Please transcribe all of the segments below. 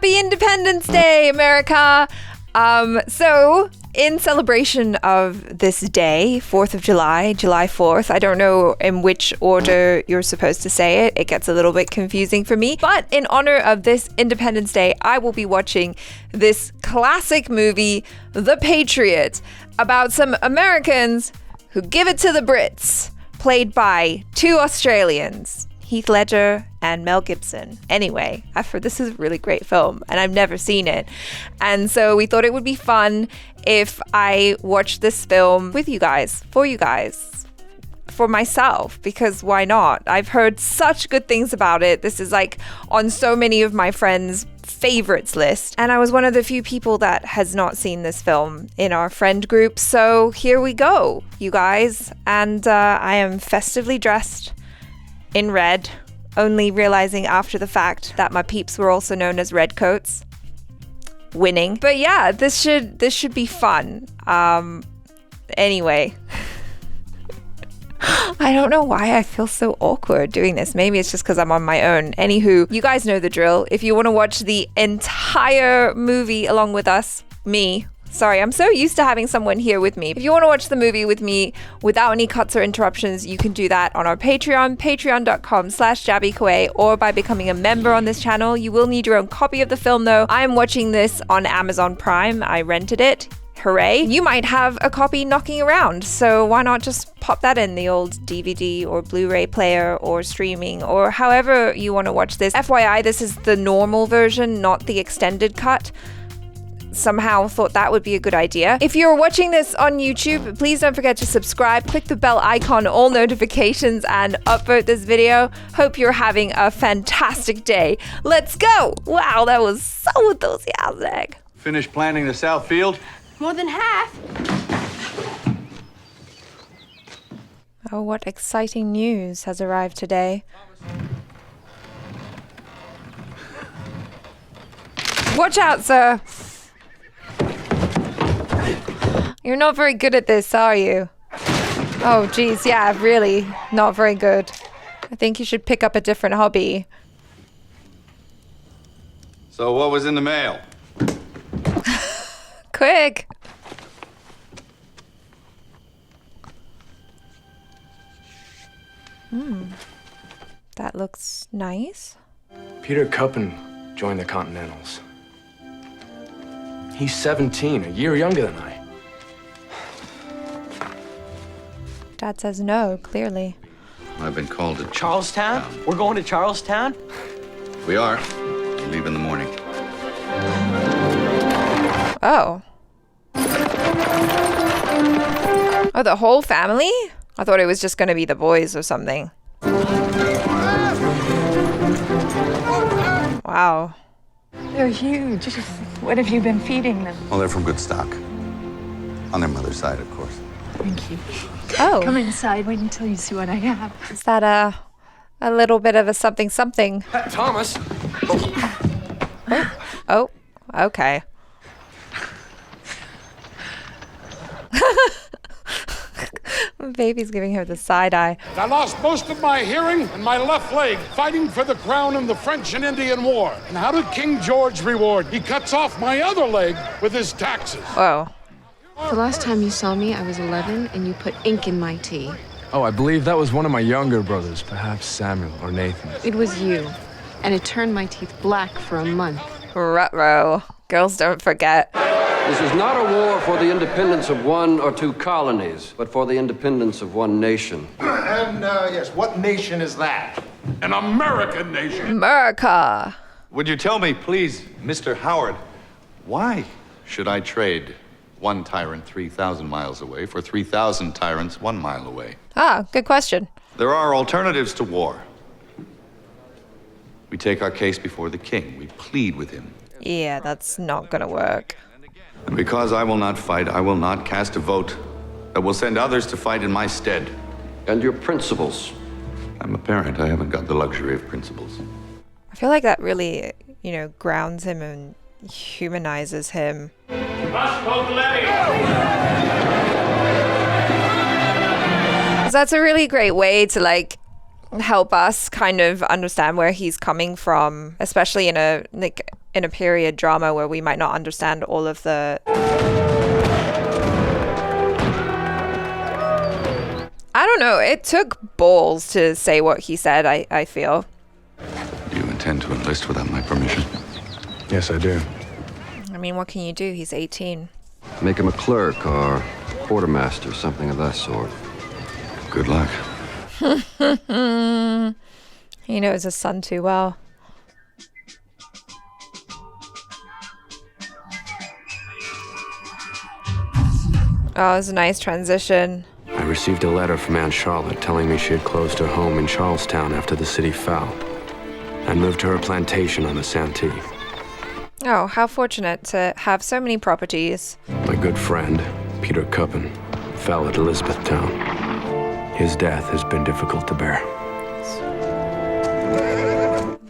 Happy Independence Day, America! So, in celebration of this day, 4th of July, July 4th, I don't know in which order you're supposed to say it. It gets a little bit confusing for me. But in honor of this Independence Day, I will be watching this classic movie, The Patriot, about some Americans who give it to the Brits, played by two Australians, Heath Ledger and Mel Gibson. Anyway, I've heard this is a really great film and I've never seen it. And so we thought it would be fun if I watched this film with you guys, for myself, because why not? I've heard such good things about it. This is like on so many of my friends' favorites list. And I was one of the few people that has not seen this film in our friend group. So here we go, you guys. And I am festively dressed in red, only realizing after the fact that my peeps were also known as redcoats. Winning. But yeah, this should be fun. Anyway. I don't know why I feel so awkward doing this. Maybe it's just because I'm on my own. Anywho, you guys know the drill. If you want to watch the entire movie along with us, Sorry, I'm so used to having someone here with me. If you want to watch the movie with me without any cuts or interruptions, you can do that on our Patreon, patreon.com/JabbyKway, or by becoming a member on this channel. You will need your own copy of the film though. I am watching this on Amazon Prime. I rented it. Hooray. You might have a copy knocking around, so why not just pop that in the old DVD or Blu-ray player or streaming or however you want to watch this. FYI, this is the normal version, not the extended cut. Somehow thought that would be a good idea. If you're watching this on YouTube, please don't forget to subscribe, click the bell icon, all notifications, and upvote this video. Hope you're having a fantastic day. Let's go! Wow, that was so enthusiastic. Finished planting the south field? More than half. Oh, what exciting news has arrived today. Watch out, sir. You're not very good at this, are you? Oh, geez, yeah, really not very good. I think you should pick up a different hobby. So what was in the mail? Quick! That looks nice. Peter Cuppen joined the Continentals. He's 17, a year younger than I. Dad says no, clearly. I've been called to Charlestown? We're going to Charlestown? We are. Leave in the morning. Oh. Oh, the whole family? I thought it was just going to be the boys or something. Wow. They're huge. What have you been feeding them? Well, they're from good stock. On their mother's side, of course. Thank you. Oh. Come inside. Wait until you see what I have. Is that a little bit of a something? Thomas! Oh, okay. Baby's giving her the side eye. I lost most of my hearing and my left leg fighting for the crown in the French and Indian War. And how did King George reward? He cuts off my other leg with his taxes. Whoa. The last time you saw me, I was 11, and you put ink in my tea. Oh, I believe that was one of my younger brothers, perhaps Samuel or Nathan. It was you, and it turned my teeth black for a month. Ruh-roh. Girls don't forget. This is not a war for the independence of one or two colonies, but for the independence of one nation. And, yes, what nation is that? An American nation. America. Would you tell me, please, Mr. Howard, why should I trade one tyrant 3,000 miles away for 3,000 tyrants 1 mile away? Ah, good question. There are alternatives to war. We take our case before the king. We plead with him. Yeah, that's not gonna work. And because I will not fight, I will not cast a vote that will send others to fight in my stead. And your principles. I'm a parent. I haven't got the luxury of principles. I feel like that really, grounds him and humanizes him. That's a really great way to help us kind of understand where he's coming from, especially in a in a period drama where we might not understand all of the... I don't know. It took balls to say what he said, I feel. You intend to enlist without my permission? Yes, I do. I mean, what can you do? He's 18. Make him a clerk or quartermaster, something of that sort. Good luck. He knows his son too well. Oh, it's a nice transition. I received a letter from Aunt Charlotte telling me she had closed her home in Charlestown after the city fell and moved to her plantation on the Santee. Oh, how fortunate to have so many properties. My good friend, Peter Cuppen, fell at Elizabethtown. His death has been difficult to bear.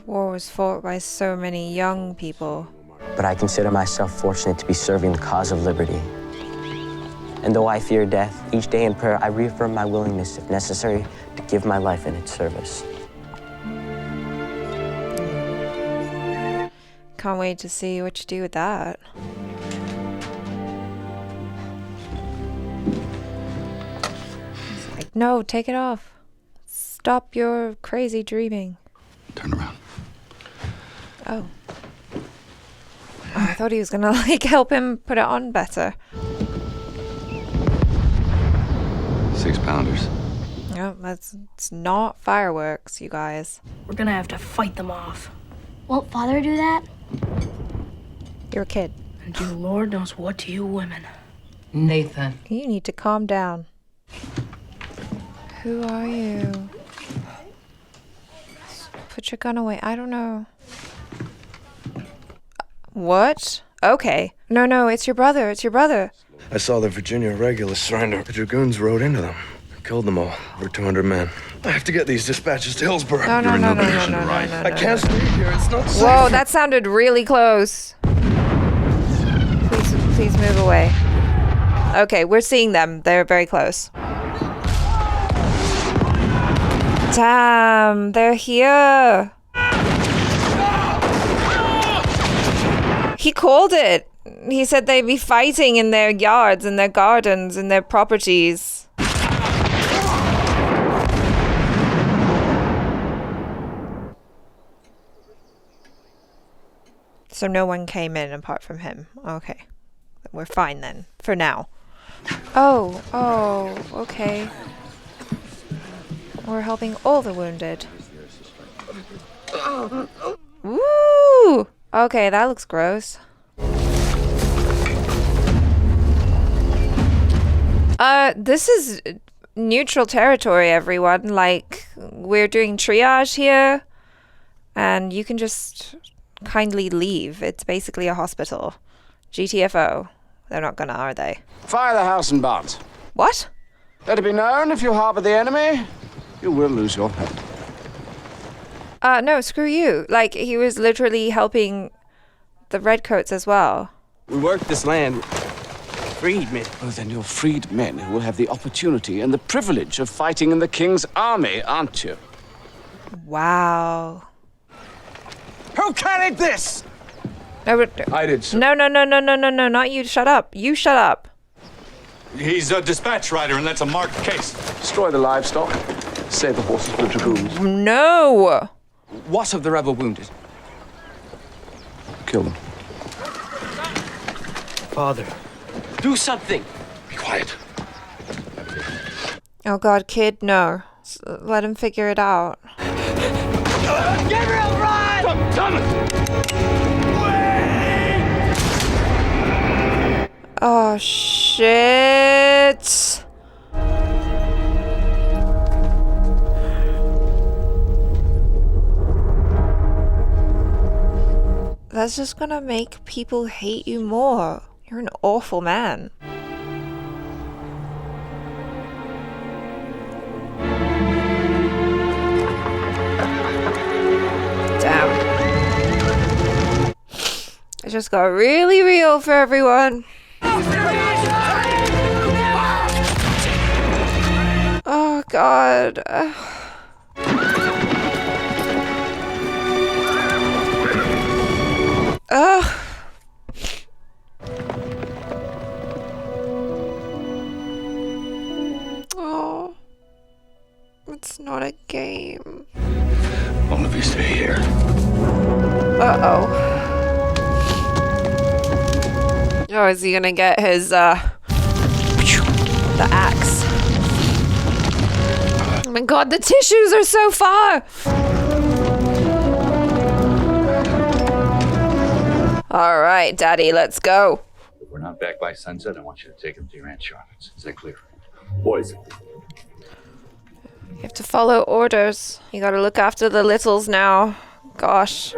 War was fought by so many young people. But I consider myself fortunate to be serving the cause of liberty. And though I fear death, each day in prayer I reaffirm my willingness, if necessary, to give my life in its service. Can't wait to see what you do with that. He's like, no, take it off. Stop your crazy dreaming. Turn around. Oh. I thought he was gonna like help him put it on better. 6-pounders. No, it's not fireworks, you guys. We're gonna have to fight them off. Won't Father do that? You're a kid. And you Lord knows what to you women. Nathan. You need to calm down. Who are you? Put your gun away. I don't know. What? Okay. No, it's your brother. It's your brother. I saw the Virginia regulars surrender. The dragoons rode into them. Killed them all. Over 200 men. I have to get these dispatches to Hillsborough. No. I can't stay here. It's not safe. Whoa, that sounded really close. Please move away. Okay, we're seeing them. They're very close. Damn, they're here. He called it. He said they'd be fighting in their yards, in their gardens, in their properties. So no one came in apart from him. Okay. We're fine then, for now. Oh, okay. We're helping all the wounded. Ooh! Okay, that looks gross. This is neutral territory, everyone. Like, we're doing triage here, and you can just kindly leave. It's basically a hospital. GTFO. They're not gonna, are they? Fire the house and barns. What? Let it be known, if you harbor the enemy, you will lose your head. No, screw you. Like, he was literally helping the redcoats as well. We worked this land. Freedmen. Well, then you're freed men who will have the opportunity and the privilege of fighting in the king's army, aren't you? Wow. Who carried this? No, but, I did, sir. no, not you. Shut up. You shut up. He's a dispatch rider, and that's a marked case. Destroy the livestock. Save the horses for the dragoons. No. What of the rebel wounded? Kill them. Father, do something. Be quiet. Oh God, kid, no. Let him figure it out. Gabriel, run! Thomas! Oh shit. That's just gonna make people hate you more. You're an awful man. Damn. It just got really real for everyone. Oh God. Ugh. Oh. It's not a game. All of you stay here. Uh-oh. Oh, is he gonna get his, the axe? Oh my god, the tissues are so far! Alright, Daddy, let's go. If we're not back by sunset, I want you to take him to your Aunt Charlotte's. Is that clear? Boys. You have to follow orders. You gotta look after the littles now. Gosh.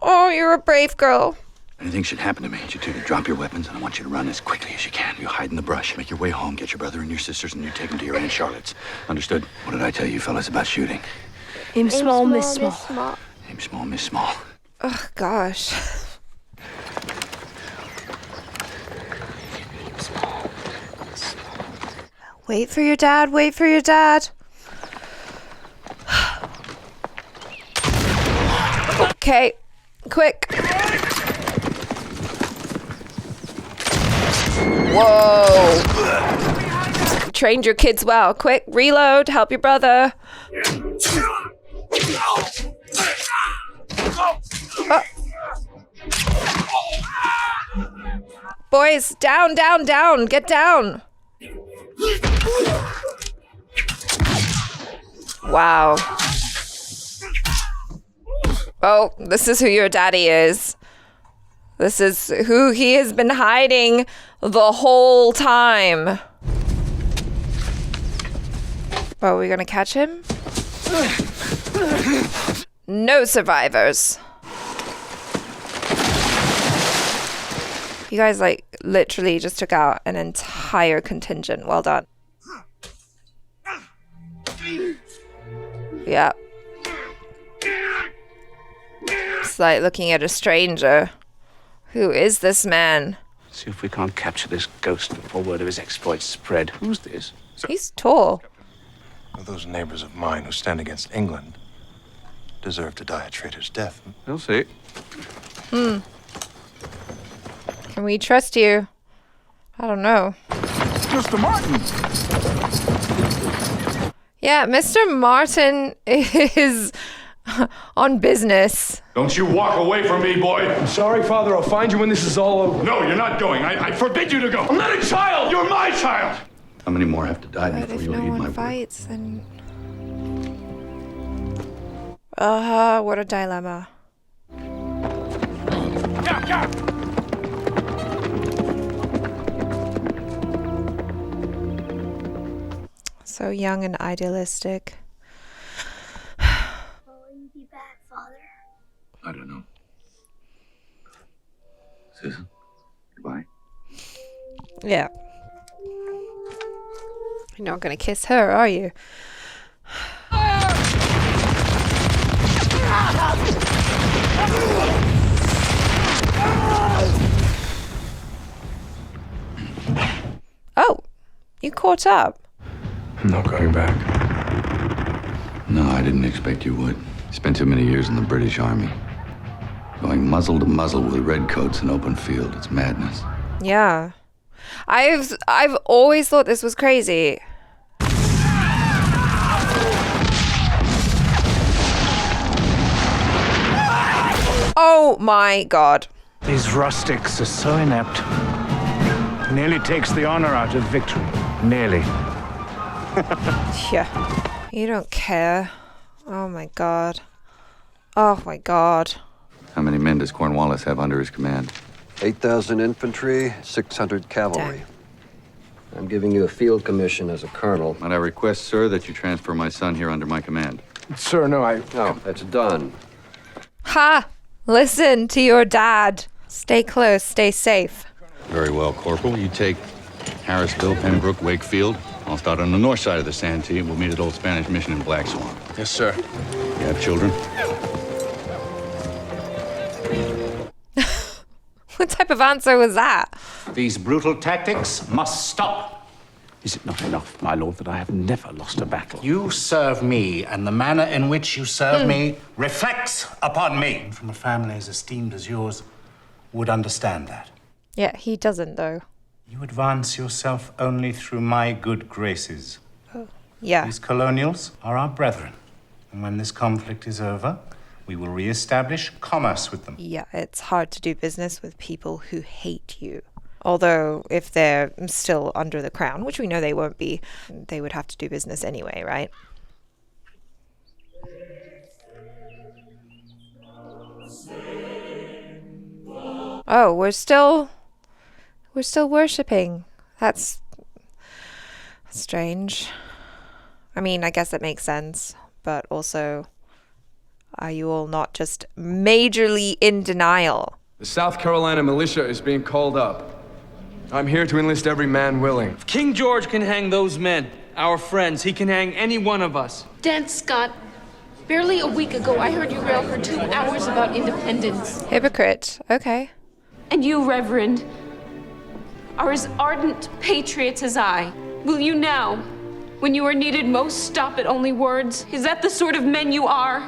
Oh, you're a brave girl. Anything should happen to me, I want you two to drop your weapons, and I want you to run as quickly as you can. You hide in the brush, make your way home, get your brother and your sisters, and you take them to your Aunt Charlotte's. Understood? What did I tell you fellas about shooting? Aim small, miss small. Aim small, miss small. Oh, gosh. Wait for your dad, wait for your dad. Okay, quick. Whoa. Trained your kids well. Quick, reload, help your brother. Oh. Boys, down, down, down. Get down. Wow. Oh, this is who your daddy is. This is who he has been hiding the whole time. Oh, are we gonna catch him? No survivors. You guys, like, literally just took out an entire contingent. Well done. Yeah. It's like looking at a stranger. Who is this man? See if we can't capture this ghost before word of his exploits spread. Who's this? He's tall. Those neighbors of mine who stand against England deserve to die a traitor's death. We'll see. Can we trust you? I don't know. Mr. Martin! Yeah, Mr. Martin is on business. Don't you walk away from me, boy! I'm sorry, Father. I'll find you when this is all over. No, you're not going. I forbid you to go. I'm not a child! You're my child! How many more have to die But before if you'll no heed my one word? fights, then... what a dilemma. So young and idealistic. Will you be back, Father? I don't know. Susan, goodbye. Yeah. You're not gonna kiss her, are you? Oh, you caught up. I'm not going back. No, I didn't expect you would. Spent too many years in the British Army. Going muzzle to muzzle with redcoats in open field. It's madness. Yeah. I've always thought this was crazy. Oh my god. These rustics are so inept. Nearly takes the honor out of victory. Nearly. Yeah. You don't care. Oh my god. Oh my god. How many men does Cornwallis have under his command? 8,000 infantry, 600 cavalry. I'm giving you a field commission as a colonel. Might I request, sir, that you transfer my son here under my command? Sir, no, No, that's done. Ha! Listen to your dad. Stay close, stay safe. Very well, Corporal. You take Harrisville, Pembroke, Wakefield. I'll start on the north side of the Santee, and we'll meet at Old Spanish Mission in Black Swan. Yes, sir. You have children? What type of answer was that? These brutal tactics must stop. Is it not enough, my lord, that I have never lost a battle? You serve me, and the manner in which you serve me reflects upon me. And from a family as esteemed as yours would understand that. Yeah, he doesn't, though. You advance yourself only through my good graces. Yeah. These colonials are our brethren. And when this conflict is over, we will re-establish commerce with them. Yeah, it's hard to do business with people who hate you. Although, if they're still under the crown, which we know they won't be, they would have to do business anyway, right? Oh, we're still worshipping. That's strange. I mean, I guess that makes sense, but also, are you all not just majorly in denial? The South Carolina militia is being called up. I'm here to enlist every man willing. If King George can hang those men, our friends, he can hang any one of us. Dad Scott, barely a week ago I heard you rail for 2 hours about independence. Hypocrite. Okay. And you, Reverend, are as ardent patriots as I. Will you now, when you are needed most, stop at only words? Is that the sort of men you are?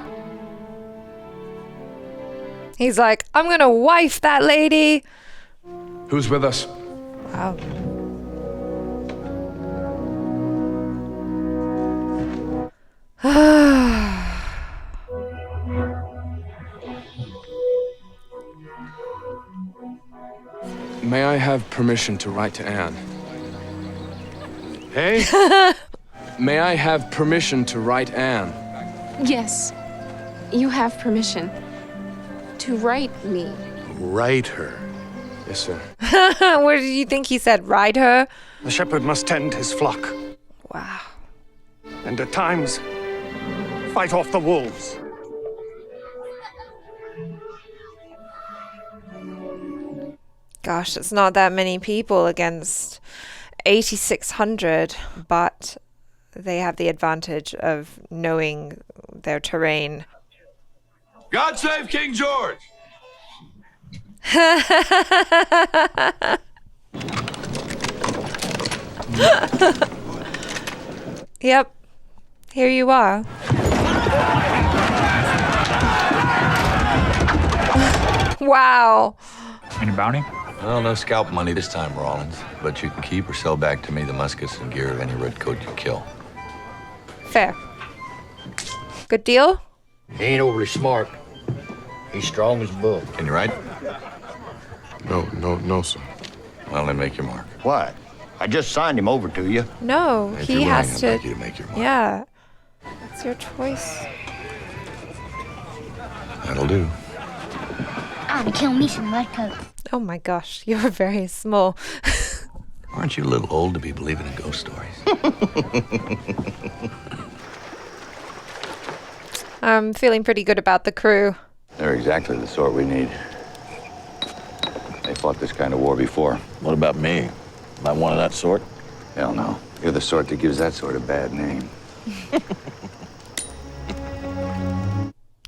He's like, I'm gonna wife that lady. Who's with us? Wow. May I have permission to write to Anne? Hey? May I have permission to write Anne? Yes, you have permission to write me. Write her. Yes, sir. What did you think he said? Ride her? The shepherd must tend his flock. Wow. And at times, fight off the wolves. Gosh, it's not that many people against 8,600, but they have the advantage of knowing their terrain. God save King George! Yep. Here you are. Wow. Any bounty? Well, no scalp money this time, Rollins. But you can keep or sell back to me the muskets and gear of any redcoat you kill. Fair. Good deal? He ain't overly smart. He's strong as a bull. Can you write? No, sir. Well, then make your mark. What? I just signed him over to you. No, If he you're willing, has I'd to. like you to make your mark. Yeah. It's your choice. That'll do. I'm gonna kill me some redcoats. Oh my gosh, you're very small. Aren't you a little old to be believing in ghost stories? I'm feeling pretty good about the crew. They're exactly the sort we need. They fought this kind of war before. What about me? Am I one of that sort? Hell no. You're the sort that gives that sort a bad name.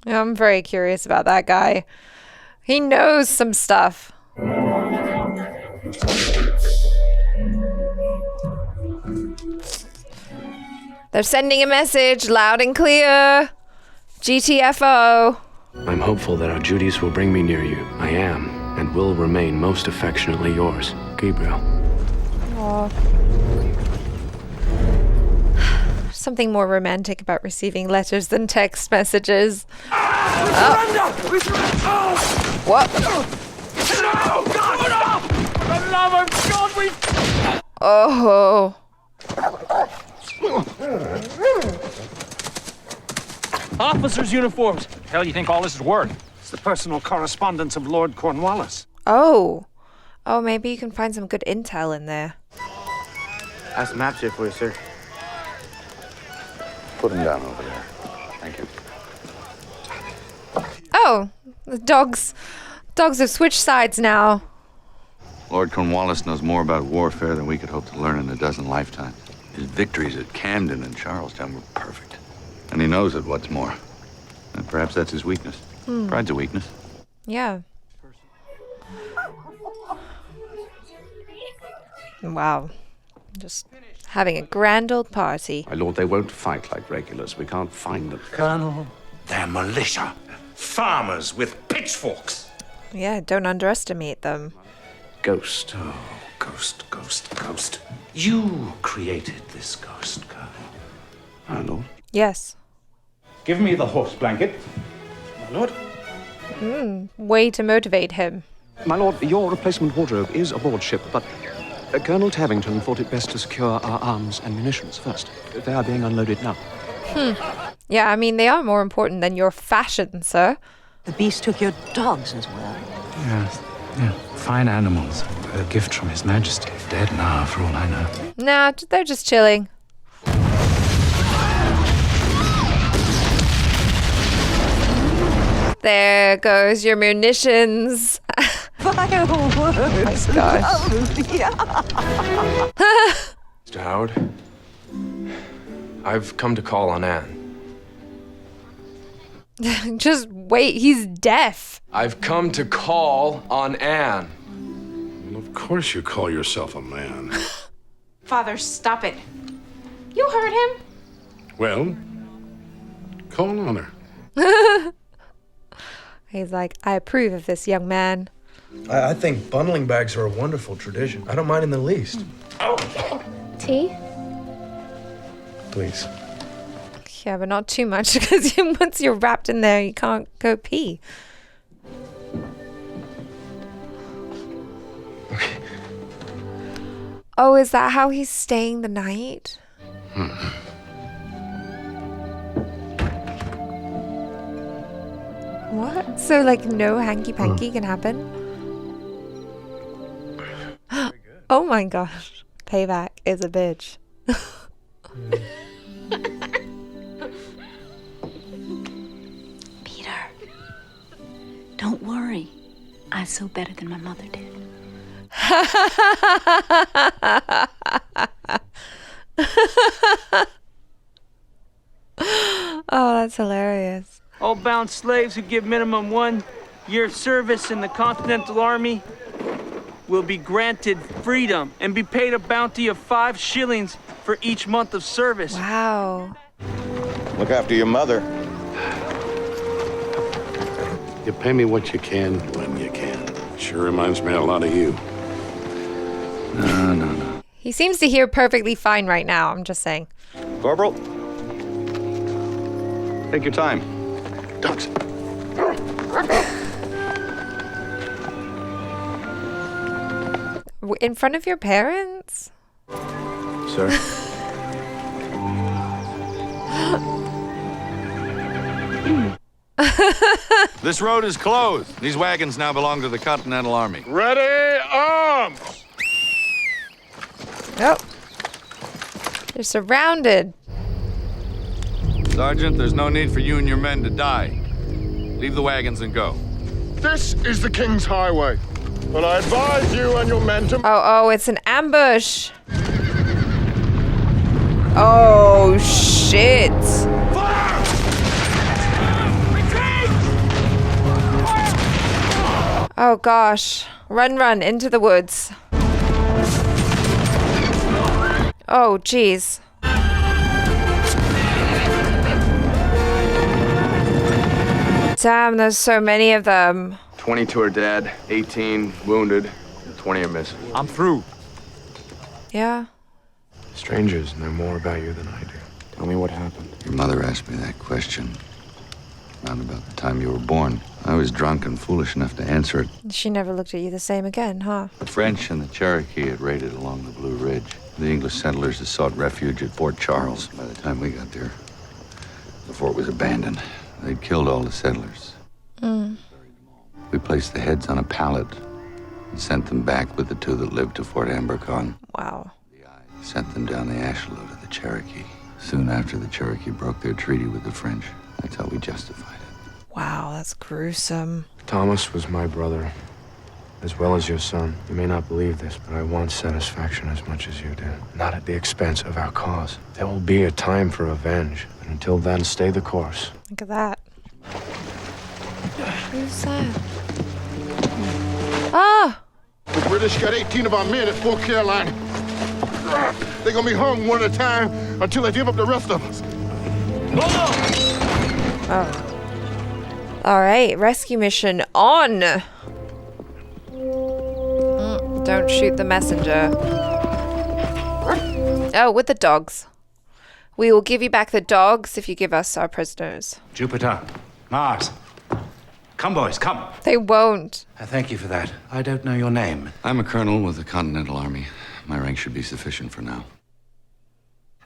I'm very curious about that guy. He knows some stuff. They're sending a message loud and clear. GTFO. I'm hopeful that our duties will bring me near you. I am, and will remain most affectionately yours, Gabriel. Aww. Something more romantic about receiving letters than text messages. What? No! God, no! For the love of God, we... Oh. Officers' uniforms. Hell, you think all this is worth? It's the personal correspondence of Lord Cornwallis. Oh. Oh, maybe you can find some good intel in there. I have some maps here for you, sir. Put them down over there. Thank you. Oh, the dogs have switched sides now. Lord Cornwallis knows more about warfare than we could hope to learn in a dozen lifetimes. His victories at Camden and Charlestown were perfect. And he knows it, what's more. And perhaps that's his weakness. Pride's a weakness. Yeah. Wow. Just Having a grand old party. My lord, they won't fight like regulars. We can't find them. Colonel, they're militia. Farmers with pitchforks. Yeah, don't underestimate them. Ghost. Oh, ghost. You created this ghost, Colonel. My lord. Yes. Give me the horse blanket. My lord. Way to motivate him. My lord, your replacement wardrobe is aboard ship, but Colonel Tavington thought it best to secure our arms and munitions first. They are being unloaded now. Yeah, I mean, they are more important than your fashion, sir. The beast took your dogs as well. Yes. Yeah. Fine animals. A gift from His Majesty. Dead now, for all I know. Nah, they're just chilling. There goes your munitions. Fireworks. Oh, gosh. Mr. Howard, I've come to call on Anne. Just wait, he's deaf. I've come to call on Anne. Well, of course you call yourself a man. Father, stop it. You heard him. Well, call on her. He's like, I approve of this, young man. I think bundling bags are a wonderful tradition. I don't mind in the least. Tea? Please. Yeah, but not too much, because once you're wrapped in there, you can't go pee. Oh, is that how he's staying the night? What? So, like, no hanky-panky can happen? Oh my gosh. Payback is a bitch. Peter, don't worry. I sew better than my mother did. Oh, that's hilarious. All bound slaves who give minimum 1 year service in the Continental Army will be granted freedom and be paid a bounty of 5 shillings for each month of service. Wow. Look after your mother. You pay me what you can when you can. Sure reminds me a lot of you. No. He seems to hear perfectly fine right now, I'm just saying. Corporal, take your time. Ducks. In front of your parents? Sir? This road is closed. These wagons now belong to the Continental Army. Ready, arms! Oh. They're surrounded. Sergeant, there's no need for you and your men to die. Leave the wagons and go. This is the King's Highway. But I advise you and your men to... Oh, it's an ambush. Oh, shit. Fire! Oh, gosh. Run, into the woods. Oh, jeez. Damn, there's so many of them. 22 are dead, 18 wounded, 20 are missing. I'm through. Yeah. Strangers know more about you than I do. Tell me what happened. Your mother asked me that question around about the time you were born. I was drunk and foolish enough to answer it. She never looked at you the same again, huh? The French and the Cherokee had raided along the Blue Ridge. The English settlers had sought refuge at Fort Charles. By the time we got there, the fort was abandoned. They'd killed all the settlers. We placed the heads on a pallet and sent them back with the 2 that lived to Fort Ambercon. Wow. Sent them down the Ashlow to the Cherokee. Soon after, the Cherokee broke their treaty with the French. That's how we justified it. Wow, that's gruesome. Thomas was my brother, as well as your son. You may not believe this, but I want satisfaction as much as you do. Not at the expense of our cause. There will be a time for revenge. And until then, stay the course. Look at that. Who's that? Ah! The British got 18 of our men at Fort Carolina. They're gonna be hung one at a time until they give up the rest of us. Oh. All right, rescue mission on. Don't shoot the messenger. Oh, with the dogs. We will give you back the dogs if you give us our prisoners. Jupiter, Mars. Come, boys, come. They won't. Thank you for that. I don't know your name. I'm a colonel with the Continental Army. My rank should be sufficient for now.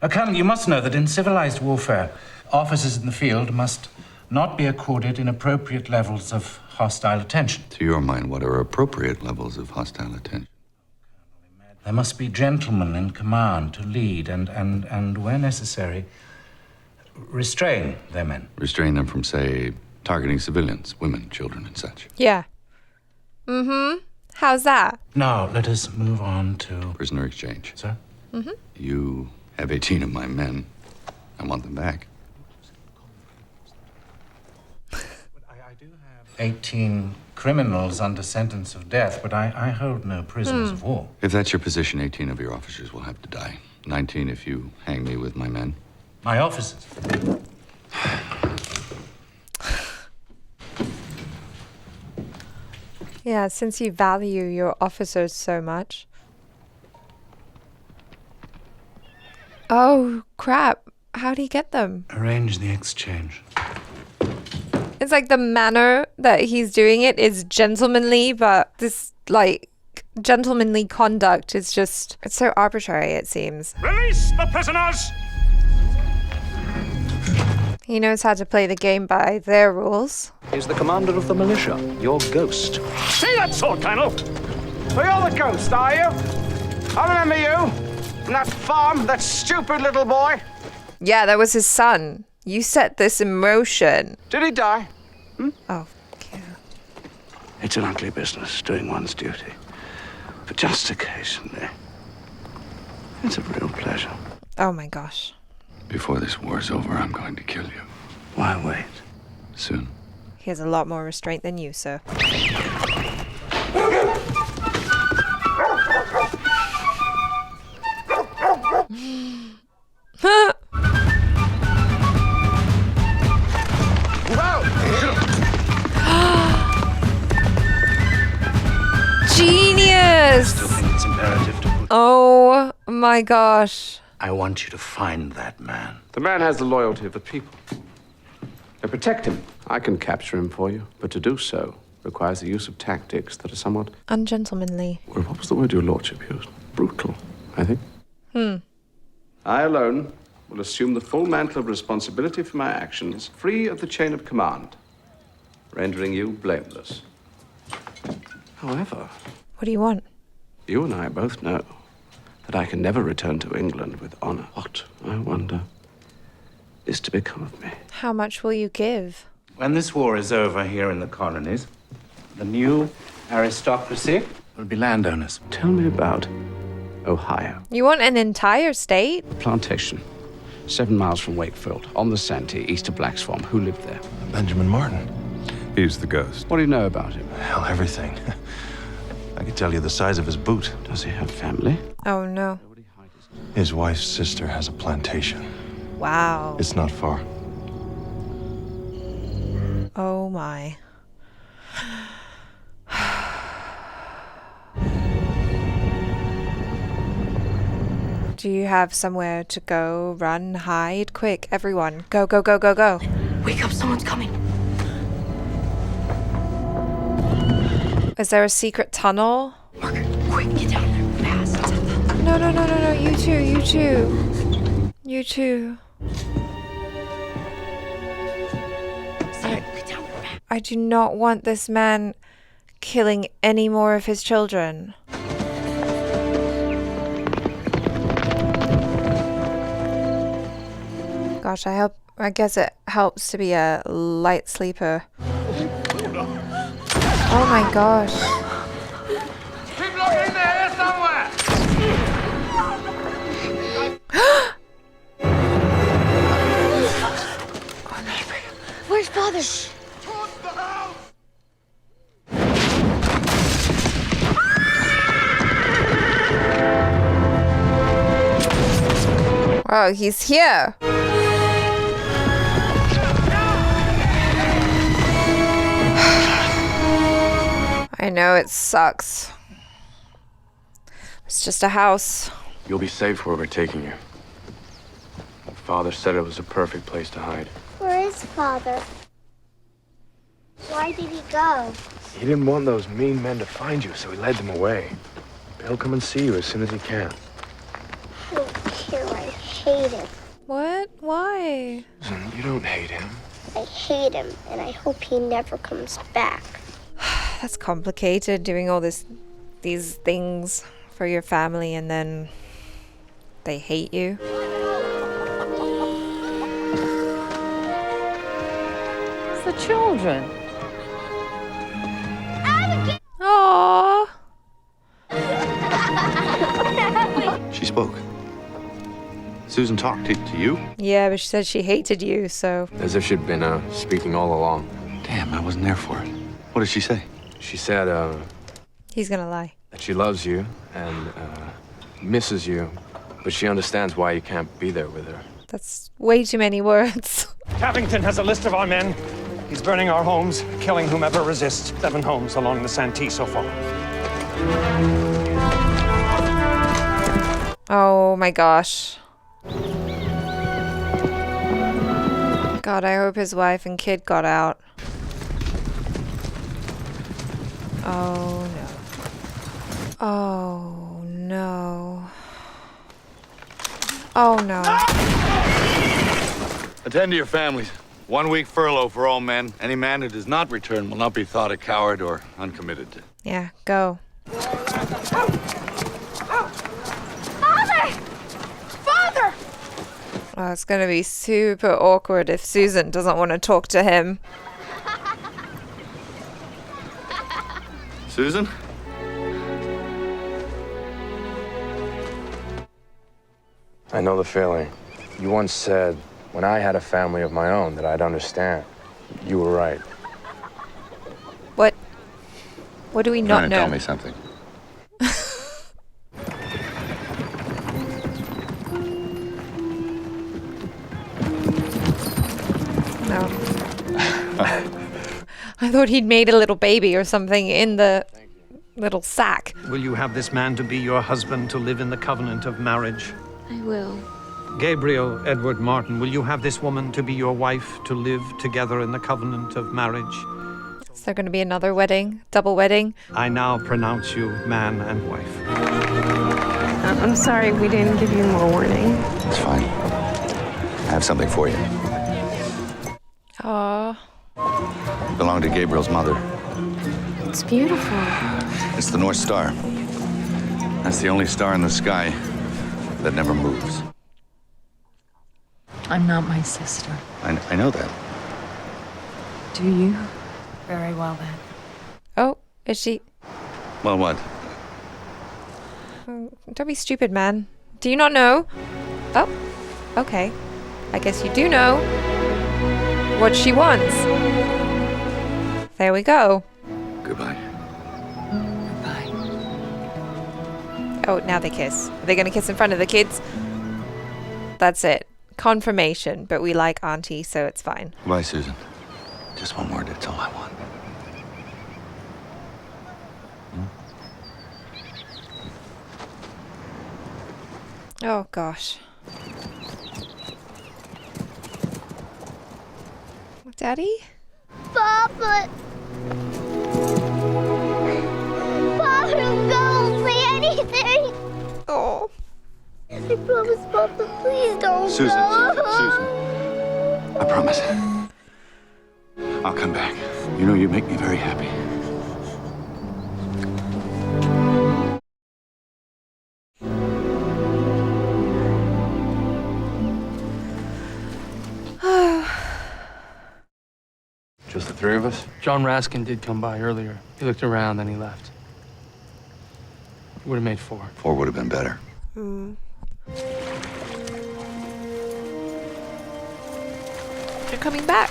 Colonel, you must know that in civilized warfare, officers in the field must not be accorded inappropriate levels of hostile attention. To your mind, what are appropriate levels of hostile attention? There must be gentlemen in command to lead and where necessary, restrain their men. Restrain them from, say, targeting civilians, women, children, and such. Yeah. Mm-hmm. How's that? Now, let us move on to... Prisoner exchange. Sir? Mm-hmm. You have 18 of my men. I want them back. 18 criminals under sentence of death, but I hold no prisoners of war. If that's your position, 18 of your officers will have to die. 19 if you hang me with my men. My officers? Yeah, since you value your officers so much. Oh, crap. How do you get them? Arrange the exchange. It's like the manner that he's doing it is gentlemanly, but this, like, gentlemanly conduct is just... It's so arbitrary, it seems. Release the prisoners! He knows how to play the game by their rules. Is the commander of the militia, your ghost. See that sword, Colonel? Well, you're the ghost, are you? I remember you. From that farm, that stupid little boy. Yeah, that was his son. You set this in motion. Did he die? Oh, yeah. It's an ugly business, doing one's duty. But just occasionally, it's a real pleasure. Oh my gosh. Before this war's over, I'm going to kill you. Why wait? Soon. He has a lot more restraint than you, sir. Genius! I still think it's imperative to put... Oh my gosh. I want you to find that man. The man has the loyalty of the people. To protect him, I can capture him for you. But to do so requires the use of tactics that are somewhat... Ungentlemanly. Well, what was the word your lordship used? Brutal, I think. Hmm. I alone will assume the full mantle of responsibility for my actions, free of the chain of command, rendering you blameless. However... What do you want? You and I both know that I can never return to England with honor. What, I wonder, is to become of me? How much will you give? When this war is over here in the colonies, the new aristocracy will be landowners. Tell me about Ohio. You want an entire state? Plantation, 7 miles from Wakefield, on the Santee, east of Black's Farm. Who lived there? Benjamin Martin. He's the ghost. What do you know about him? Hell, everything. I could tell you the size of his boot. Does he have family? Oh, no. His wife's sister has a plantation. Wow. It's not far. Oh, my. Do you have somewhere to go, run, hide? Quick, everyone. Go, go, go, go, go. Wake up, someone's coming. Is there a secret tunnel? Margaret, quick, get down there, fast. No, no, no, no, no. You too, you too. You too. I do not want this man killing any more of his children. Gosh, I guess it helps to be a light sleeper. Oh my gosh. Keep looking in there somewhere! Where's Father? Oh, he's here. I know it sucks. It's just a house. You'll be safe where we're taking you. Father said it was a perfect place to hide. Where is Father? Why did he go? He didn't want those mean men to find you, so he led them away. He'll come and see you as soon as he can. I don't care. I hate him. What? Why? Listen, you don't hate him. I hate him, and I hope he never comes back. That's complicated, doing all these things for your family and then they hate you. It's the children. Aww. She spoke. Susan talked to you? Yeah, but she said she hated you, so... As if she'd been speaking all along. Damn, I wasn't there for it. What did she say? She said, He's gonna lie. that she loves you and misses you, but she understands why you can't be there with her. That's way too many words. Cavington has a list of our men. He's burning our homes, killing whomever resists. 7 homes along the Santee so far. Oh my gosh. God, I hope his wife and kid got out. Oh no. Oh no. Oh no. Attend to your families. 1 week furlough for all men. Any man who does not return will not be thought a coward or uncommitted. Yeah, go. Father! Father! Oh, it's gonna be super awkward if Susan doesn't want to talk to him. Susan? I know the feeling. You once said, when I had a family of my own, that I'd understand. You were right. What? What do we not know? Tell me something. No. I thought he'd made a little baby or something in the little sack. Will you have this man to be your husband, to live in the covenant of marriage? I will. Gabriel Edward Martin, will you have this woman to be your wife, to live together in the covenant of marriage? Is there going to be another wedding? Double wedding? I now pronounce you man and wife. I'm sorry we didn't give you more warning. It's fine. I have something for you. Aww. Belonged to Gabriel's mother. It's beautiful. It's the North Star. That's the only star in the sky that never moves. I'm not my sister. I know that. Do you? Very well then. Oh, is she? Well, what? Oh, don't be stupid, man. Do you not know? Oh, okay. I guess you do know what she wants. There we go. Goodbye. Goodbye. Oh, now they kiss. Are they going to kiss in front of the kids? That's it. Confirmation, but we like Auntie, so it's fine. Goodbye, Susan. Just one word, that's all I want. Oh, gosh. Daddy? Papa! Papa, don't say anything! Oh. I promise, Papa, please don't Susan, go. Susan. I promise. I'll come back. You know you make me very happy. Just the 3 of us? John Raskin did come by earlier. He looked around, then he left. Would have made 4. 4 would have been better. You're coming back.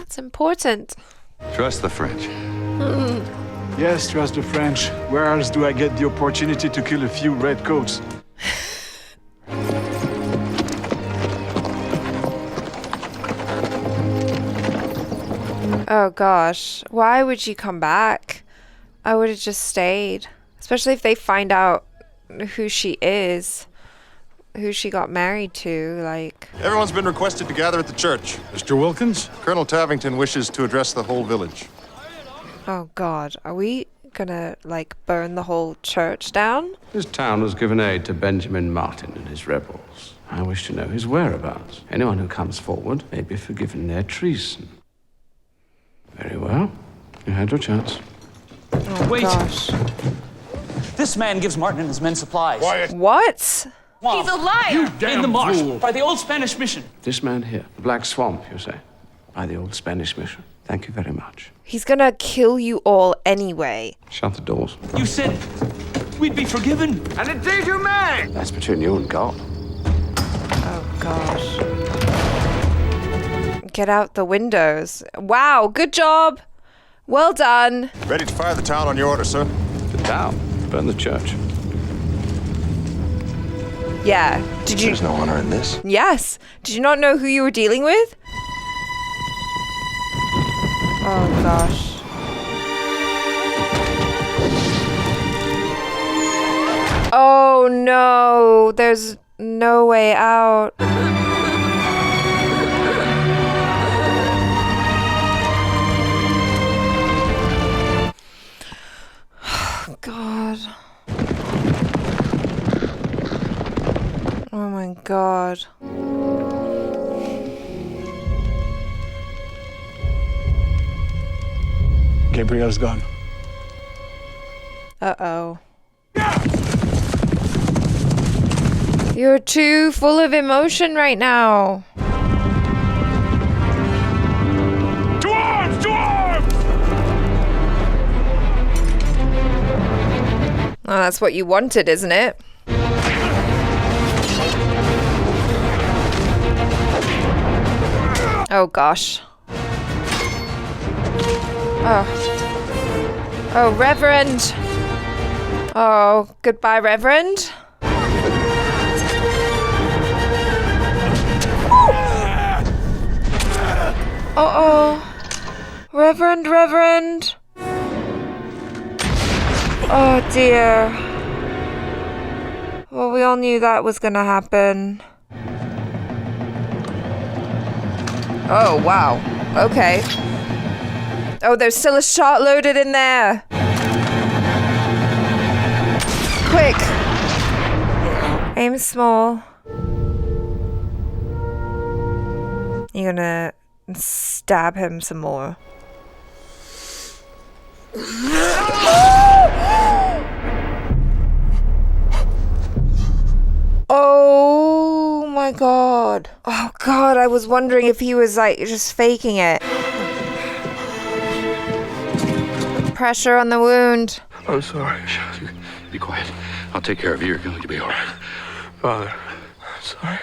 It's important. Trust the French. Yes, trust the French. Where else do I get the opportunity to kill a few redcoats? Oh gosh, why would you come back? I would have just stayed. Especially if they find out who she is, who she got married to, like... Everyone's been requested to gather at the church. Mr. Wilkins? Colonel Tavington wishes to address the whole village. Oh god, are we gonna, like, burn the whole church down? This town was given aid to Benjamin Martin and his rebels. I wish to know his whereabouts. Anyone who comes forward may be forgiven their treason. Very well. You had your chance. Oh, Wait. gosh. This man gives Martin and his men supplies. What? He's a liar! You damn In the marsh, fool. by the old Spanish mission. This man here, the Black Swamp, you say? By the old Spanish mission. Thank you very much. He's gonna kill you all anyway. Shut the doors. You said we'd be forgiven. And indeed you may! That's between you and God. Oh gosh. Get out the windows. Wow, good job. Well done. Ready to fire the town on your order, sir. The town? Burn the church. Yeah. Did you... There's no honor in this. Yes. Did you not know who you were dealing with? Oh gosh. Oh no. There's no way out. God. Oh my god. Gabriel's gone. Uh-oh. You're too full of emotion right now. To arms! To arms! Oh, that's what you wanted, isn't it? Oh gosh. Oh. Oh, Reverend. Oh, goodbye, Reverend. Uh-oh. Reverend. Oh dear. Well, we all knew that was gonna happen. Oh, wow. Okay. Oh, there's still a shot loaded in there. Quick. Aim small. You're gonna stab him some more. Oh my god. Oh god, I was wondering if he was like just faking it. Pressure on the wound. I'm sorry. Be quiet. I'll take care of you. You're going to be all right. Father, I'm sorry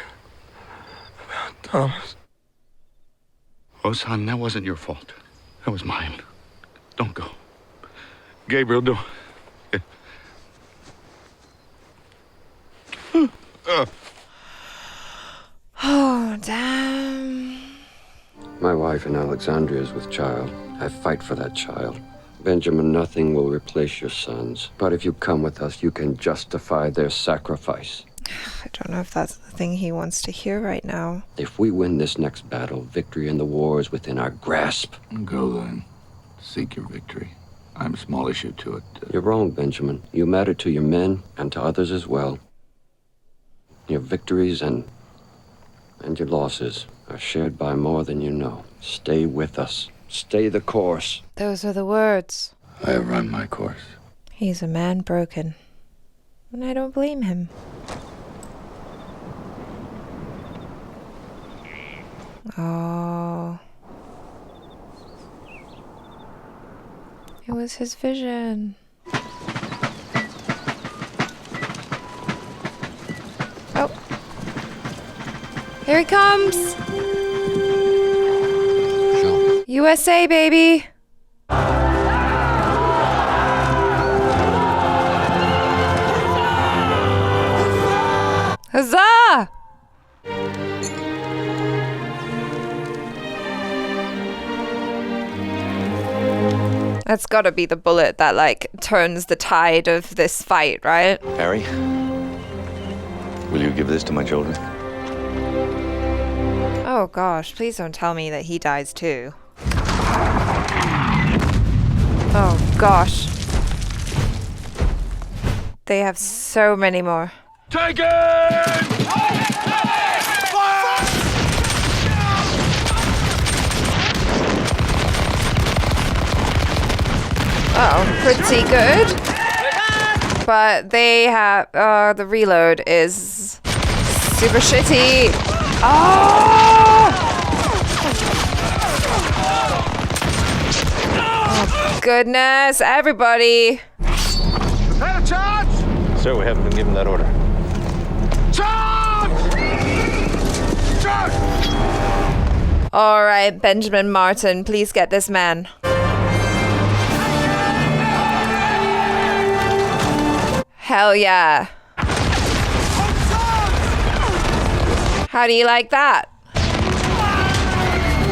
about Thomas. Oh, son, that wasn't your fault. That was mine. Don't go. Gabriel, don't. Oh, damn. My wife in Alexandria is with child. I fight for that child. Benjamin, nothing will replace your sons. But if you come with us, you can justify their sacrifice. I don't know if that's the thing he wants to hear right now. If we win this next battle, victory in the war is within our grasp. Go then. Seek your victory. I'm a small issue to it. You're wrong, Benjamin. You matter to your men and to others as well. Your victories and your losses are shared by more than you know. Stay with us. Stay the course. Those are the words. I have run my course. He's a man broken. And I don't blame him. Oh. It was his vision. Oh. Here he comes. USA, baby. Huzzah! That's gotta be the bullet that, like, turns the tide of this fight, right? Harry, will you give this to my children? Oh gosh, please don't tell me that he dies too. Oh gosh. They have so many more. Take it! Oh, pretty good. But they have, the reload is super shitty. Oh! Oh goodness, everybody. Prepare to charge! Sir, we haven't been given that order. Charge! Charge! All right, Benjamin Martin, please get this man. Hell yeah. How do you like that?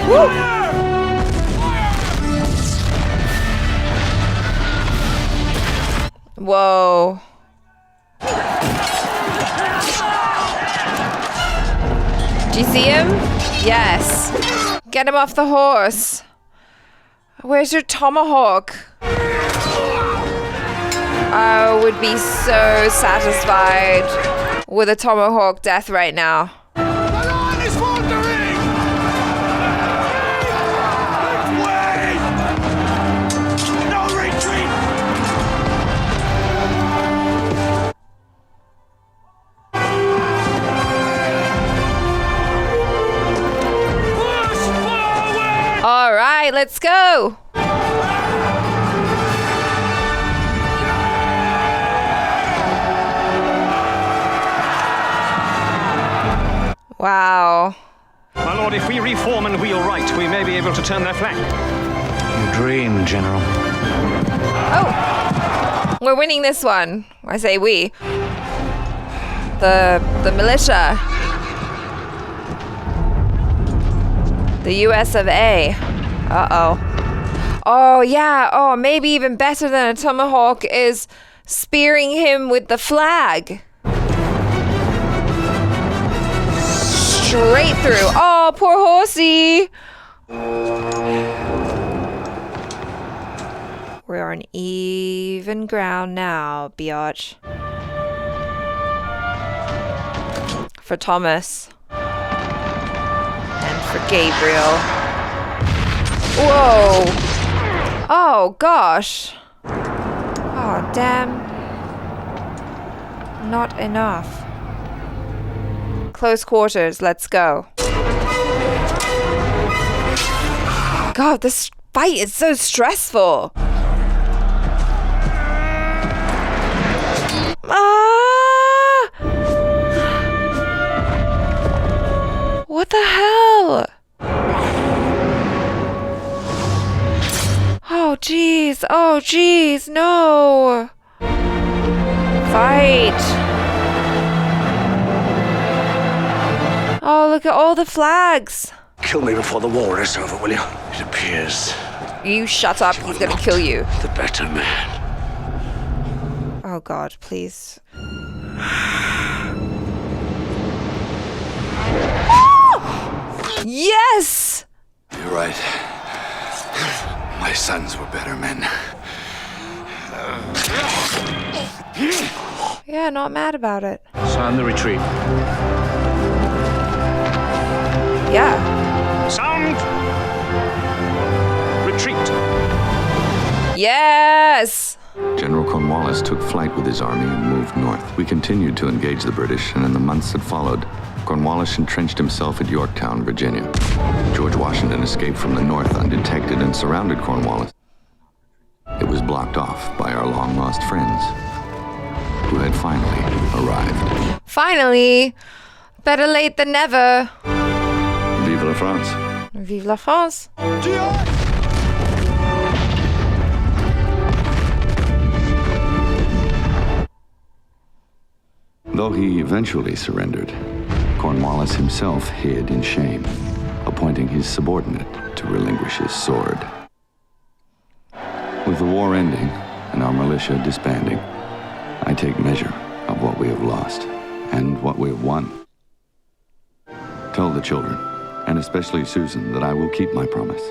Woo! Whoa. Do you see him? Yes. Get him off the horse. Where's your tomahawk? I would be so satisfied with a tomahawk death right now. The line is wandering! Wait! No retreat! Push forward! All right, let's go. Wow. My lord, if we reform and wheel right, we may be able to turn their flank. You dream, General. Oh, we're winning this one. I say we. The militia. The US of A. Uh-oh. Oh, yeah. Oh, maybe even better than a tomahawk is spearing him with the flag. Straight through. Oh, poor horsey. We're on even ground now, biatch. For Thomas. And for Gabriel. Whoa. Oh, gosh. Oh, damn. Not enough. Close quarters, let's go. God, this fight is so stressful. Ah! What the hell? Oh, jeez. Oh, jeez. No. Fight. Oh, look at all the flags. Kill me before the war is over, will you? It appears. You shut up. He's gonna kill you. The better man. Oh, God, please. Yes! You're right. My sons were better men. Yeah, not mad about it. Sound the retreat. Yeah. Sound! Retreat! Yes! General Cornwallis took flight with his army and moved north. We continued to engage the British, and in the months that followed, Cornwallis entrenched himself at Yorktown, Virginia. George Washington escaped from the north undetected and surrounded Cornwallis. It was blocked off by our long-lost friends, who had finally arrived. Finally! Better late than never. Vive la France. Vive la France. Though he eventually surrendered, Cornwallis himself hid in shame, appointing his subordinate to relinquish his sword. With the war ending and our militia disbanding, I take measure of what we have lost and what we have won. Tell the children, and especially Susan, that I will keep my promise,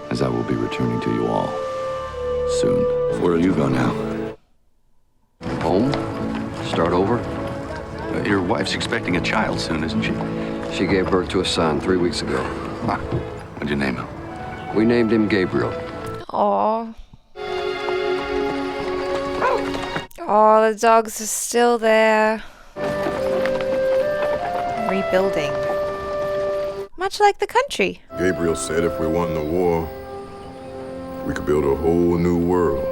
as I will be returning to you all soon. Where'll you go now? Home? Start over? Your wife's expecting a child soon, isn't she? She gave birth to a son 3 weeks ago. Ah, what'd you name him? We named him Gabriel. Aww. Oh, the dogs are still there. Rebuilding. Much like the country. Gabriel said if we won the war, we could build a whole new world.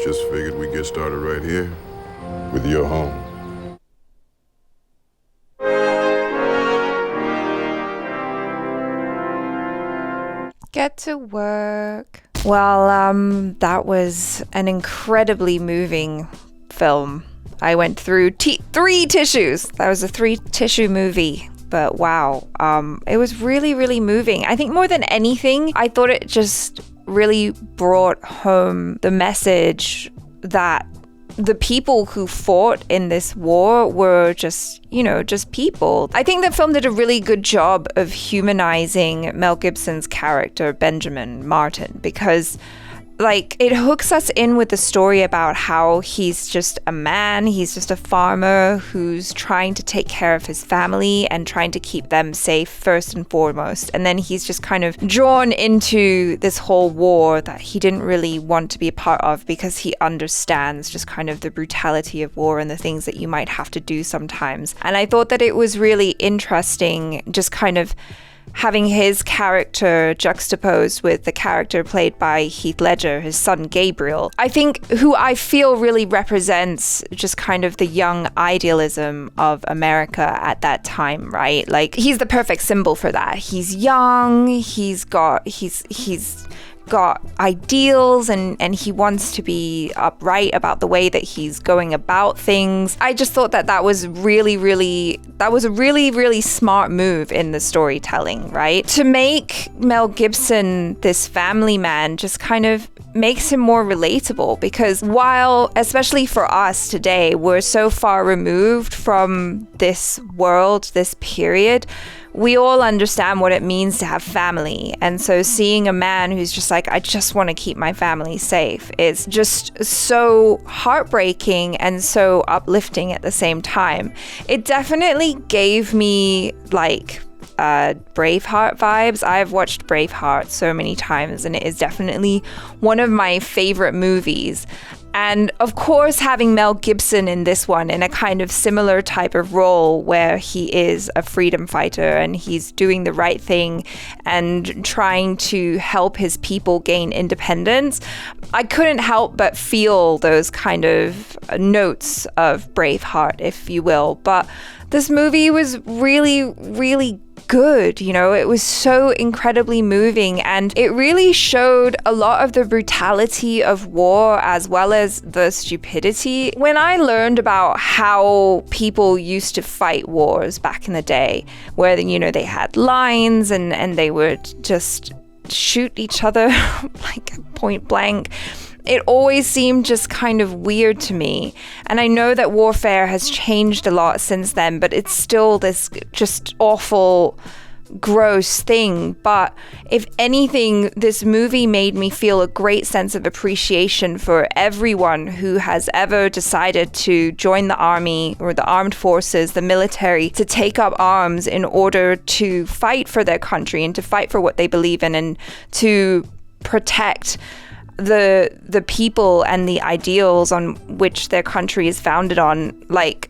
Just figured we'd get started right here with your home. Get to work. Well, that was an incredibly moving film. I went through 3 tissues. That was a 3-tissue movie. But wow, it was really, really moving. I think more than anything, I thought it just really brought home the message that the people who fought in this war were just, just people. I think the film did a really good job of humanizing Mel Gibson's character, Benjamin Martin, because it hooks us in with the story about how he's just a man, he's just a farmer who's trying to take care of his family and trying to keep them safe first and foremost. And then he's just kind of drawn into this whole war that he didn't really want to be a part of because he understands just kind of the brutality of war and the things that you might have to do sometimes. And I thought that it was really interesting just kind of having his character juxtaposed with the character played by Heath Ledger, his son Gabriel. I think who I feel really represents just kind of the young idealism of America at that time, right? He's the perfect symbol for that. He's young, he's got ideals and he wants to be upright about the way that he's going about things. I just thought that was a really, really smart move in the storytelling, right? To make Mel Gibson this family man just kind of makes him more relatable, because while, especially for us today, we're so far removed from this world, this period, we all understand what it means to have family. And so seeing a man who's just like, I just want to keep my family safe, is just so heartbreaking and so uplifting at the same time. It definitely gave me Braveheart vibes. I've watched Braveheart so many times and it is definitely one of my favorite movies. And of course, having Mel Gibson in this one in a kind of similar type of role where he is a freedom fighter and he's doing the right thing and trying to help his people gain independence, I couldn't help but feel those kind of notes of Braveheart, if you will. But this movie was really, really good. It was so incredibly moving, and it really showed a lot of the brutality of war as well as the stupidity. When I learned about how people used to fight wars back in the day, where they had lines and they would just shoot each other point blank, it always seemed just kind of weird to me. And I know that warfare has changed a lot since then, but it's still this just awful, gross thing. But if anything, this movie made me feel a great sense of appreciation for everyone who has ever decided to join the army or the armed forces, the military, to take up arms in order to fight for their country and to fight for what they believe in and to protect the people and the ideals on which their country is founded on.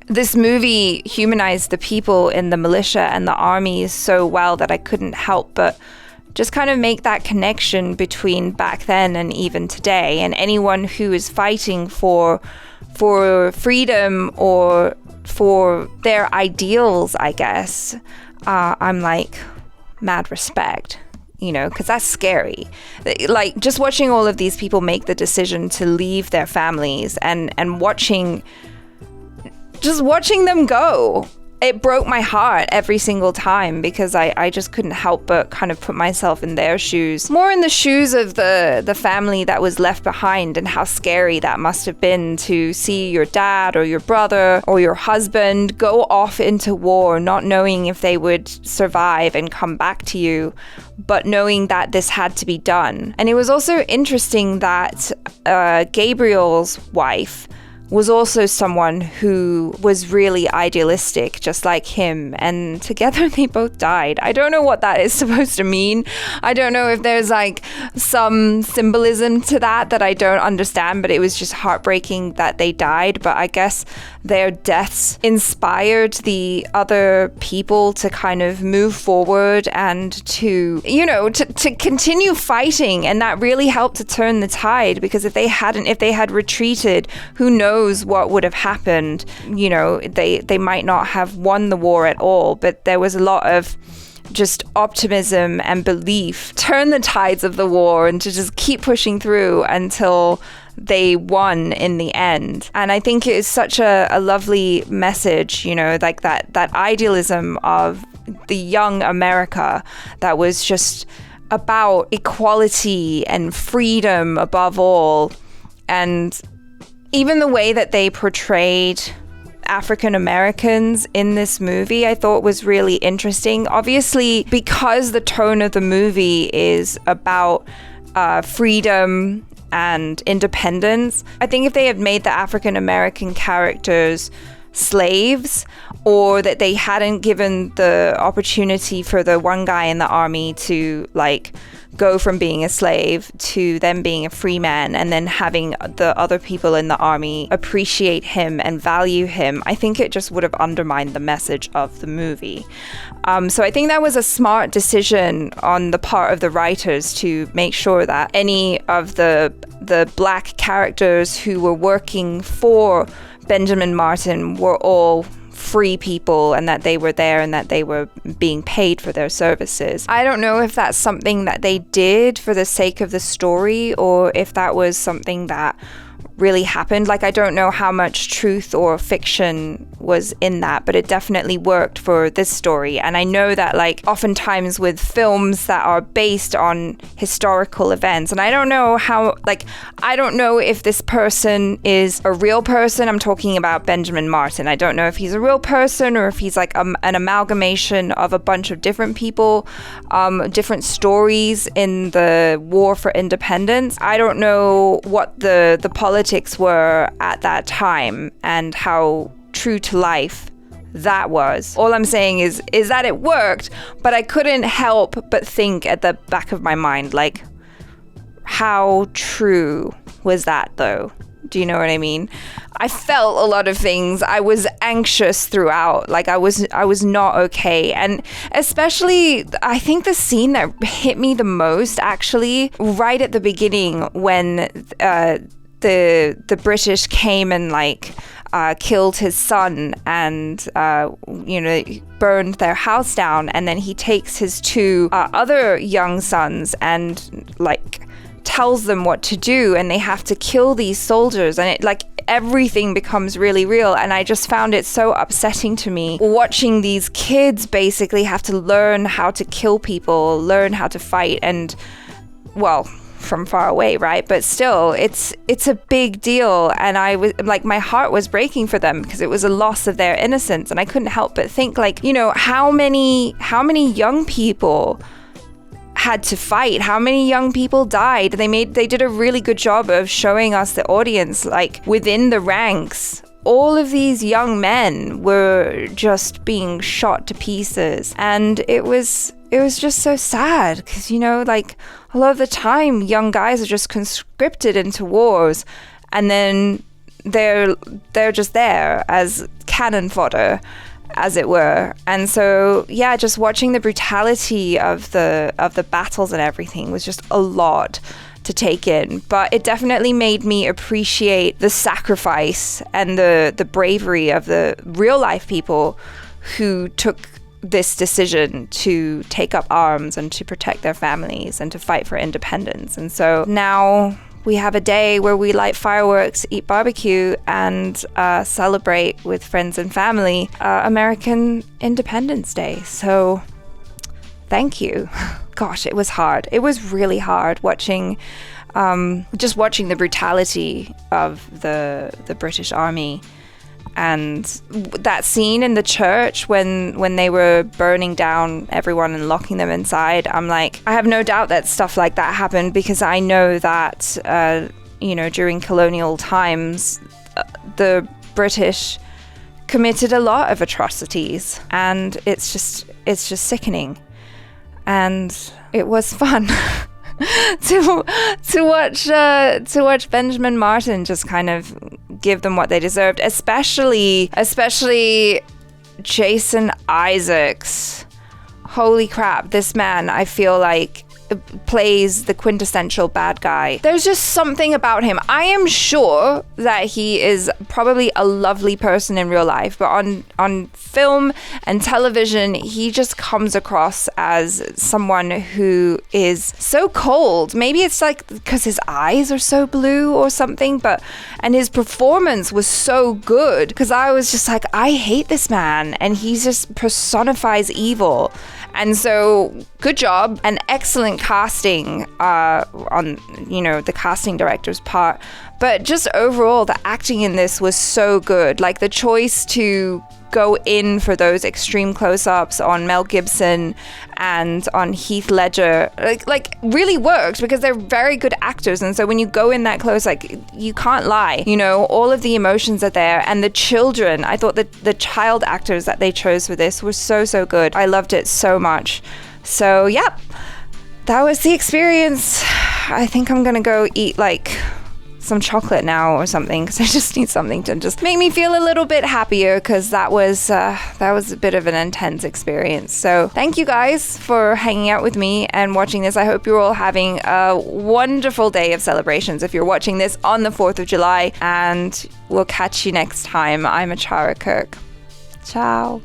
This movie humanized the people in the militia and the army so well that I couldn't help but just kind of make that connection between back then and even today, and anyone who is fighting for freedom or for their ideals, I guess. I'm mad respect. Because that's scary. Just watching all of these people make the decision to leave their families and watching them go. it broke my heart every single time because I just couldn't help but kind of put myself in their shoes. More in the shoes of the family that was left behind and how scary that must have been to see your dad or your brother or your husband go off into war, not knowing if they would survive and come back to you, but knowing that this had to be done. And it was also interesting that Gabriel's wife was also someone who was really idealistic, just like him, and together they both died. I don't know what that is supposed to mean. I don't know if there's like some symbolism to that I don't understand, but it was just heartbreaking that they died. But I guess their deaths inspired the other people to kind of move forward and to, you know, to continue fighting, and that really helped to turn the tide, because if they had retreated, who knows what would have happened. You know, they might not have won the war at all, but there was a lot of just optimism and belief turn the tides of the war and to just keep pushing through until they won in the end. And I think it is such a lovely message, you know, like that idealism of the young America that was just about equality and freedom above all. And even the way that they portrayed African Americans in this movie, I thought was really interesting. Obviously, because the tone of the movie is about freedom and independence, I think if they had made the African American characters slaves, or that they hadn't given the opportunity for the one guy in the army to like go from being a slave to then being a free man, and then having the other people in the army appreciate him and value him, I think it just would have undermined the message of the movie. So I think that was a smart decision on the part of the writers to make sure that any of the black characters who were working for Benjamin Martin were all free people, and that they were there and that they were being paid for their services. I don't know if that's something that they did for the sake of the story, or if that was something that really happened. Like, I don't know how much truth or fiction was in that, but it definitely worked for this story. And I know that, like, oftentimes with films that are based on historical events, and I don't know how, like, I don't know if this person is a real person. I'm talking about Benjamin Martin. I don't know if he's a real person or if he's like an amalgamation of a bunch of different people, different stories in the war for independence. I don't know what the politics were at that time and how true to life that was. All I'm saying is that it worked, but I couldn't help but think at the back of my mind, like, how true was that though? Do you know what I mean? I felt a lot of things. I was anxious throughout. Like, I was not okay. And especially, I think the scene that hit me the most, actually, right at the beginning, when the British came and like killed his son and burned their house down, and then he takes his two other young sons and like tells them what to do, and they have to kill these soldiers, and it like everything becomes really real. And I just found it so upsetting to me watching these kids basically have to learn how to kill people, learn how to fight, and well, from far away, right? But still, it's a big deal, and I was like, my heart was breaking for them because it was a loss of their innocence. And I couldn't help but think, like, you know, how many young people had to fight, how many young people died. They did a really good job of showing us, the audience, like, within the ranks, all of these young men were just being shot to pieces. And it was just so sad because, you know, like, a lot of the time young guys are just conscripted into wars, and then they're just there as cannon fodder, as it were. And so, yeah, just watching the brutality of the battles and everything was just a lot to take in. But it definitely made me appreciate the sacrifice and the bravery of the real life people who took this decision to take up arms and to protect their families and to fight for independence. And so now we have a day where we light fireworks, eat barbecue, and celebrate with friends and family American Independence Day. So thank you. Gosh, it was hard. It was really hard watching the brutality of the British Army. And that scene in the church when they were burning down everyone and locking them inside, I'm like, I have no doubt that stuff like that happened, because I know that, during colonial times, the British committed a lot of atrocities, and it's just sickening. And it was fun to watch Benjamin Martin just kind of give them what they deserved, especially Jason Isaacs. Holy crap, this man, I feel like, plays the quintessential bad guy. There's just something about him. I am sure that he is probably a lovely person in real life, but on film and television, he just comes across as someone who is so cold. Maybe it's like because his eyes are so blue or something, and his performance was so good, because I was just like, I hate this man, and he just personifies evil. And so, good job, and excellent casting on the casting director's part. But just overall, the acting in this was so good. Like, the choice to go in for those extreme close-ups on Mel Gibson and on Heath Ledger, like really worked, because they're very good actors. And so when you go in that close, like, you can't lie, all of the emotions are there. And the children, I thought that the child actors that they chose for this were so good. I loved it so much. So yep, that was the experience. I think I'm gonna go eat some chocolate now or something, because I just need something to just make me feel a little bit happier, because that was a bit of an intense experience. So thank you guys for hanging out with me and watching this. I hope you're all having a wonderful day of celebrations if you're watching this on the 4th of July, and we'll catch you next time. I'm Achara Kirk. Ciao.